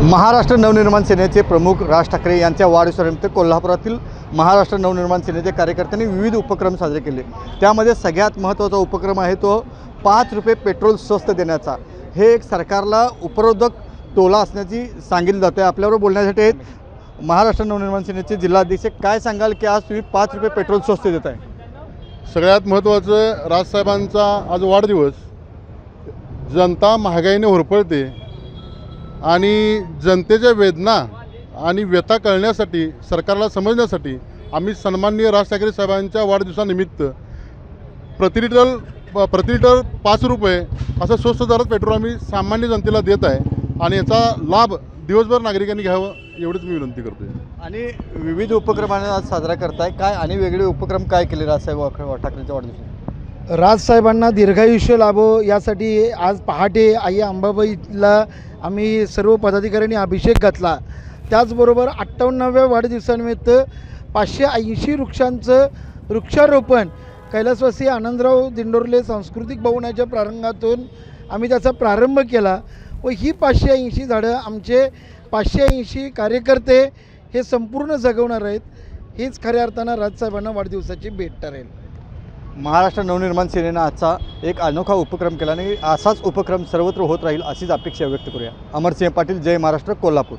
महाराष्ट्र नवनिर्माण सेनेचे प्रमुख राज ठाकरे यांच्या वाढदिवसानिमित्त कोल्हापुरातील महाराष्ट्र नवनिर्माण सेनेच्या कार्यकर्त्यांनी विविध उपक्रम साजरे केले। त्यामध्ये सगळ्यात महत्त्वाचा उपक्रम आहे तो 5 रुपये पेट्रोल स्वस्त देण्याचा। हे एक सरकारला उपरोधक टोला असण्याची सांगितलं जातं आहे। आपल्याबरोबर बोलण्यासाठी आहेत महाराष्ट्र नवनिर्माण सेनेचे जिल्हाध्यक्ष। काय सांगाल की आज तुम्ही 5 रुपये पेट्रोल स्वस्त देत आहे? सगळ्यात महत्त्वाचं राजसाहेबांचा आज वाढदिवस। जनता महागाईने होरपळते आणि जनतेच्या वेदना आणि व्यथा कळण्यासाठी, सरकारला समजण्यासाठी आम्ही सन्माननीय राज ठाकरे साहेबांच्या वाढदिवसानिमित्त प्रति लिटर 5 रुपये असं स्वस्त दरात पेट्रोल आम्ही सामान्य जनतेला देत आहे आणि याचा लाभ दिवसभर नागरिकांनी घ्यावं एवढीच मी विनंती करतोय। आणि विविध उपक्रमांना आज साजरा करताय, काय आणि वेगळे उपक्रम काय केले राजसाहेब ठाकरेंच्या वाढदिवसात? राजसाहेबांना दीर्घायुष्य लाभो यासाठी आज पहाटे आई अंबाबाईला आम्ही सर्व पदाधिकाऱ्यांनी अभिषेक घातला। त्याचबरोबर 58व्या वाढदिवसानिमित्त 580 वृक्षांचं वृक्षारोपण कैलासवासी आनंदराव दिंडोरले सांस्कृतिक भवनाच्या प्रांगणातून आम्ही त्याचा प्रारंभ केला व ही 580 झाडं आमचे 580 कार्यकर्ते हे संपूर्ण जगवणार आहेत। हीच खऱ्या अर्थानं राजसाहेबांना वाढदिवसाची भेट ठरेल। महाराष्ट्र नवनिर्माण सेनेनं आजचा एक अनोखा उपक्रम केला आणि असाच उपक्रम सर्वत्र होत राहील अशीच अपेक्षा व्यक्त करूया। अमरसिंह पाटील, जय महाराष्ट्र, कोल्हापूर।